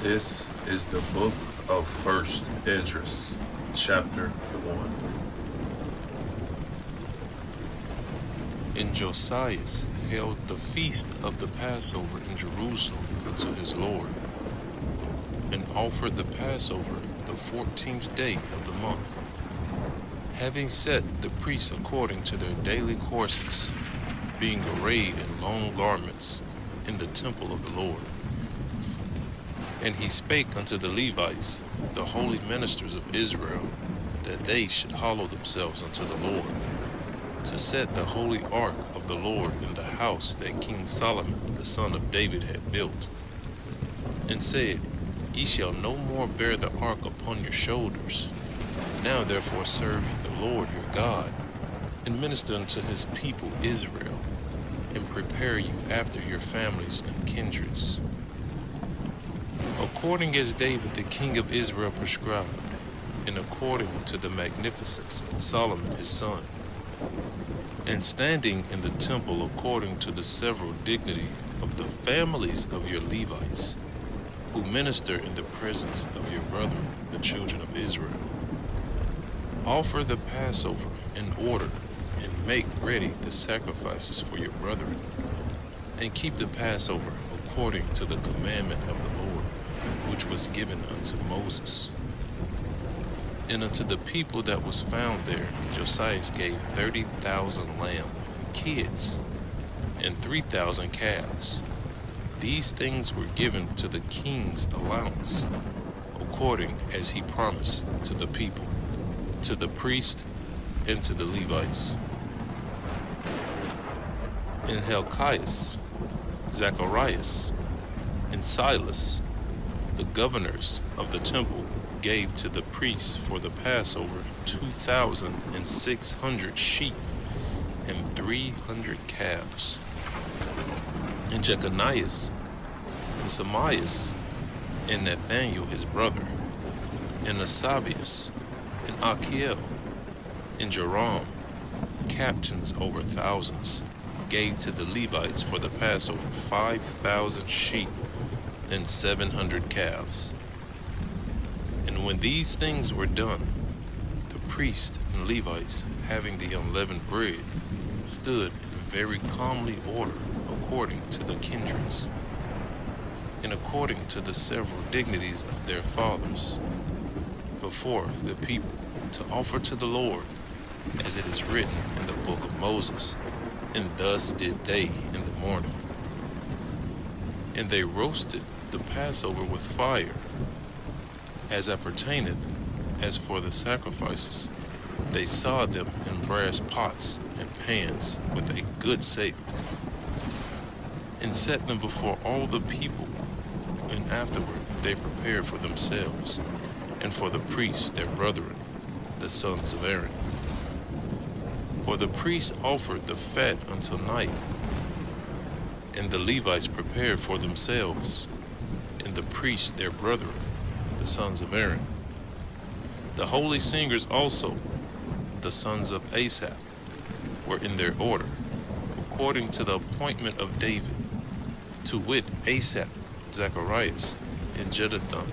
This is the book of 1st Esdras, chapter 1. And Josiah held the feast of the Passover in Jerusalem unto his Lord, and offered the Passover the 14th day of the month, having set the priests according to their daily courses, being arrayed in long garments in the temple of the Lord. And he spake unto the Levites, the holy ministers of Israel, that they should hallow themselves unto the Lord, to set the holy ark of the Lord in the house that King Solomon the son of David had built, and said, Ye shall no more bear the ark upon your shoulders. Now therefore serve ye the Lord your God, and minister unto his people Israel, and prepare you after your families and kindreds, according as David the king of Israel prescribed, and according to the magnificence of Solomon his son, and standing in the temple according to the several dignity of the families of your Levites, who minister in the presence of your brethren, the children of Israel. Offer the Passover in order, and make ready the sacrifices for your brethren, and keep the Passover according to the commandment of the Lord, which was given unto Moses. And unto the people that was found there, Josiah gave 30,000 lambs and kids, and 3,000 calves. These things were given to the king's allowance, according as he promised to the people, to the priest, and to the Levites. And Hilkiah, Zacharias, and Silas, the governors of the temple, gave to the priests for the Passover 2,600 sheep and 300 calves. And Jechonias, and Samias, and Nathaniel his brother, and Asabias, and Achiel, and Joram, captains over thousands, gave to the Levites for the Passover 5,000 sheep and 700 calves. And when these things were done, the priests and Levites, having the unleavened bread, stood in very calmly order according to the kindreds, and according to the several dignities of their fathers, before the people, to offer to the Lord, as it is written in the book of Moses. And thus did they in the morning. And they roasted the Passover with fire, as appertaineth, as for the sacrifices. They sawed them in brass pots and pans with a good savor, and set them before all the people. And afterward they prepared for themselves, and for the priests their brethren, the sons of Aaron. For the priests offered the fat until night, and the Levites prepared for themselves, and the priests their brethren, the sons of Aaron. The holy singers also, the sons of Asaph, were in their order, according to the appointment of David, to wit, Asaph, Zacharias, and Jeduthun,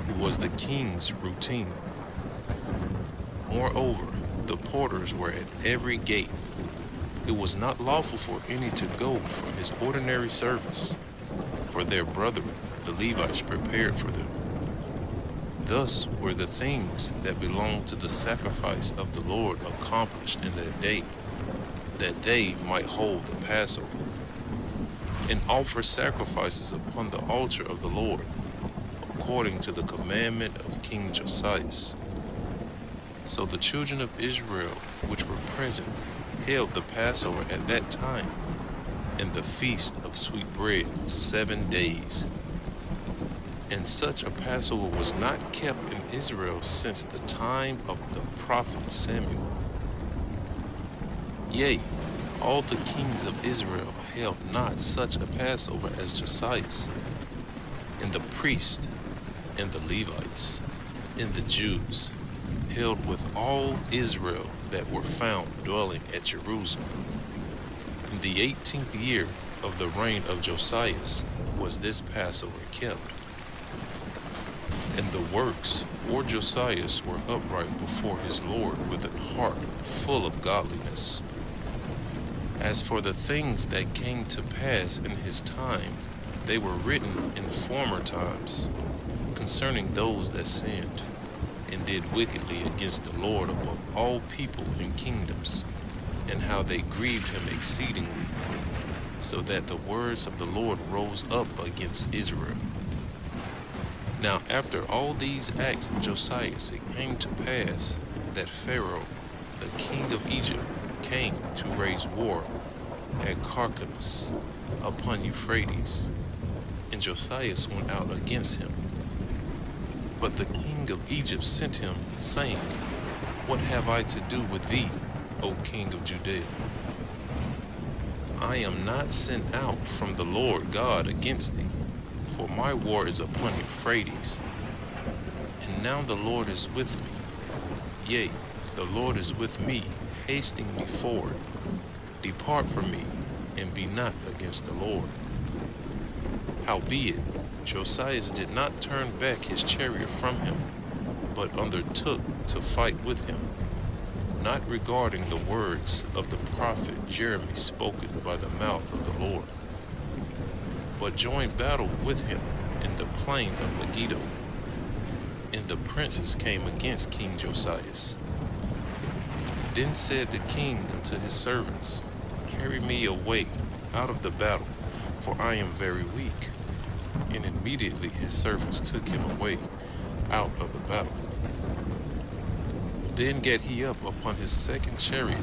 who was the king's routine. Moreover, the porters were at every gate. It was not lawful for any to go from his ordinary service, for their brethren, the Levites, prepared for them. Thus were the things that belonged to the sacrifice of the Lord accomplished in that day, that they might hold the Passover, and offer sacrifices upon the altar of the Lord, according to the commandment of King Josiah. So the children of Israel which were present held the Passover at that time, and the feast of sweet bread 7 days. And such a Passover was not kept in Israel since the time of the prophet Samuel. Yea, all the kings of Israel held not such a Passover as Josiah, and the priests, and the Levites, and the Jews, held with all Israel that were found dwelling at Jerusalem. In the 18th year of the reign of Josiah was this Passover kept. And the works or Josias were upright before his Lord with a heart full of godliness. As for the things that came to pass in his time, they were written in former times, concerning those that sinned, and did wickedly against the Lord above all people and kingdoms, and how they grieved him exceedingly, so that the words of the Lord rose up against Israel. Now after all these acts of Josias, it came to pass that Pharaoh, the king of Egypt, came to raise war at Carchemish upon Euphrates, and Josias went out against him. But the king of Egypt sent him, saying, What have I to do with thee, O king of Judea? I am not sent out from the Lord God against thee, for my war is upon Euphrates. And now the Lord is with me, yea, the Lord is with me, hasting me forward. Depart from me, and be not against the Lord. Howbeit, Josias did not turn back his chariot from him, but undertook to fight with him, not regarding the words of the prophet Jeremy spoken by the mouth of the Lord, but joined battle with him in the plain of Megiddo. And the princes came against King Josias. Then said the king unto his servants, Carry me away out of the battle, for I am very weak. And immediately his servants took him away out of the battle. Then gat he up upon his second chariot,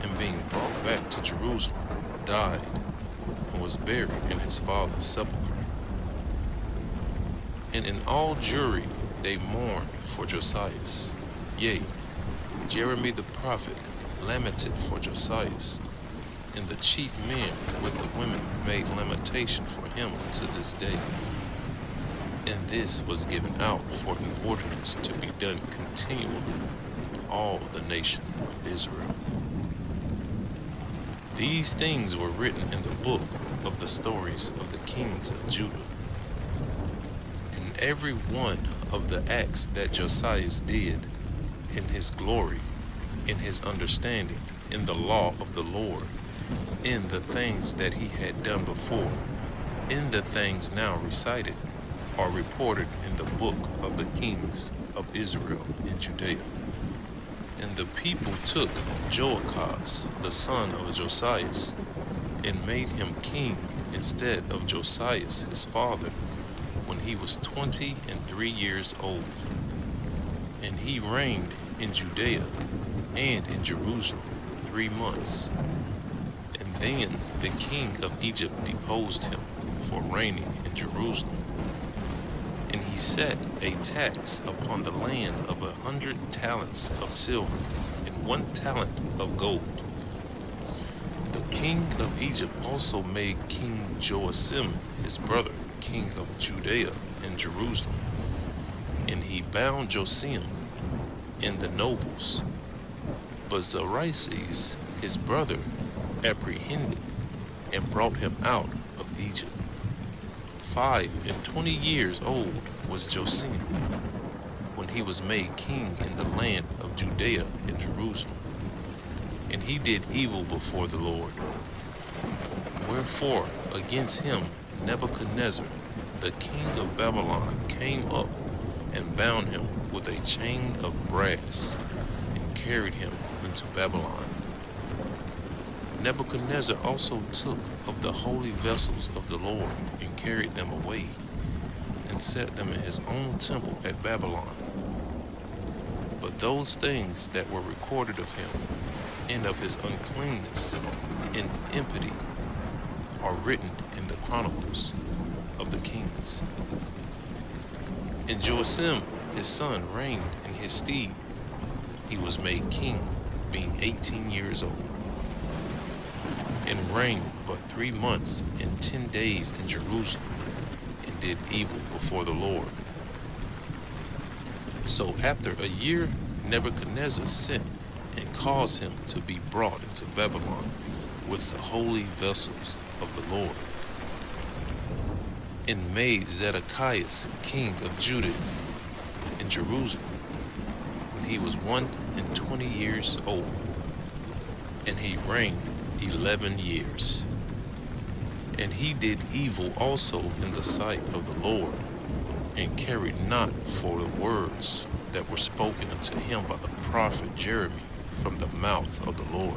and being brought back to Jerusalem, died, and was buried in his father's sepulchre. And in all Jewry they mourned for Josias. Yea, Jeremy the prophet lamented for Josias, and the chief men with the women made lamentation for him to this day. And this was given out for an ordinance to be done continually in all the nation of Israel. These things were written in the book of the stories of the kings of Judah. And every one of the acts that Josias did, in his glory, in his understanding, in the law of the Lord, in the things that he had done before, in the things now recited, are reported in the book of the kings of Israel in Judea. And the people took Joachaz, the son of Josias, and made him king instead of Josias his father, when he was 23 years old. And he reigned in Judea and in Jerusalem 3 months. And then the king of Egypt deposed him for reigning in Jerusalem. And he set a tax upon the land of 100 talents of silver and 1 talent of gold. The king of Egypt also made King Joachim his brother king of Judea and Jerusalem. And he bound Joachim and the nobles. But Zerzes his brother apprehended and brought him out of Egypt. 25 years old was Joachim when he was made king in the land of Judea and Jerusalem. And he did evil before the Lord. Wherefore against him Nebuchadnezzar, the king of Babylon, came up and bound him with a chain of brass and carried him into Babylon. Nebuchadnezzar also took of the holy vessels of the Lord and carried them away and set them in his own temple at Babylon. But those things that were recorded of him and of his uncleanness and impiety are written in the chronicles of the kings. And Joachim his son reigned in his stead. He was made king, being 18 years old, and reigned but 3 months and 10 days in Jerusalem, and did evil before the Lord. So after a year Nebuchadnezzar sent and caused him to be brought into Babylon with the holy vessels of the Lord. and made Zedekiah king of Judah in Jerusalem when he was 120 years old, and he reigned 11 years. And he did evil also in the sight of the Lord, and carried not for the words that were spoken unto him by the prophet Jeremy from the mouth of the Lord.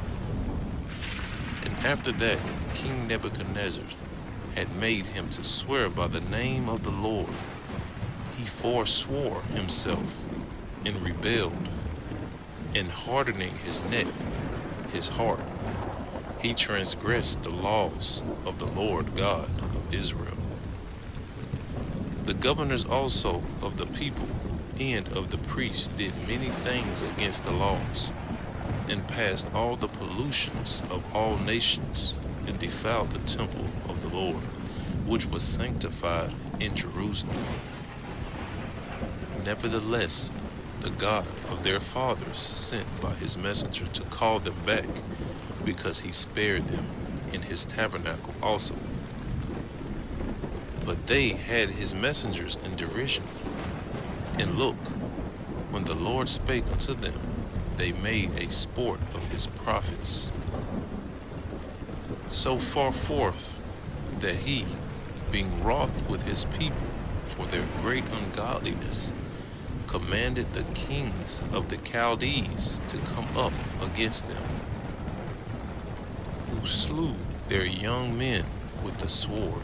And after that, King Nebuchadnezzar had made him to swear by the name of the Lord. He forswore himself and rebelled, and hardening his neck, his heart, he transgressed the laws of the Lord God of Israel. The governors also of the people and of the priests did many things against the laws, and passed all the pollutions of all nations, and defiled the temple of the Lord, which was sanctified in Jerusalem. Nevertheless, the God of their fathers sent by his messenger to call them back, because he spared them in his tabernacle also. But they had his messengers in derision. And look, when the Lord spake unto them, they made a sport of his prophets. So far forth that he, being wroth with his people for their great ungodliness, commanded the kings of the Chaldees to come up against them, who slew their young men with the sword,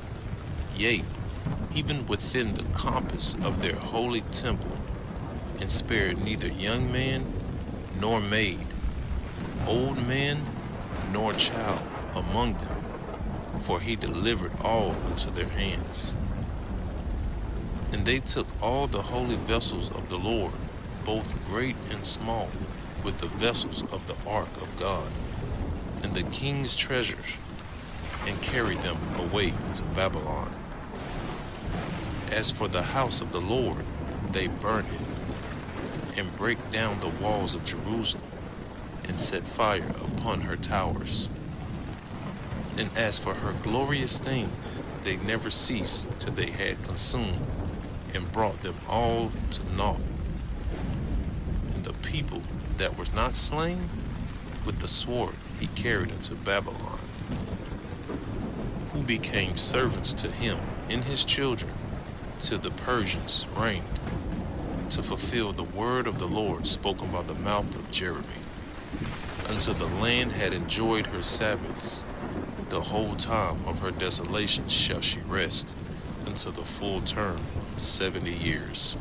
yea, even within the compass of their holy temple, and spared neither young man nor maid, old man nor child among them, for he delivered all into their hands. And they took all the holy vessels of the Lord, both great and small, with the vessels of the ark of God, and the king's treasures, and carried them away into Babylon. As for the house of the Lord, they burn it, and break down the walls of Jerusalem, and set fire upon her towers. And as for her glorious things, they never ceased till they had consumed, and brought them all to naught. And the people that were not slain, with the sword he carried into Babylon, who became servants to him and his children, till the Persians reigned, to fulfill the word of the Lord spoken by the mouth of Jeremy, until the land had enjoyed her Sabbaths. The whole time of her desolation shall she rest, until the full term of 70 years.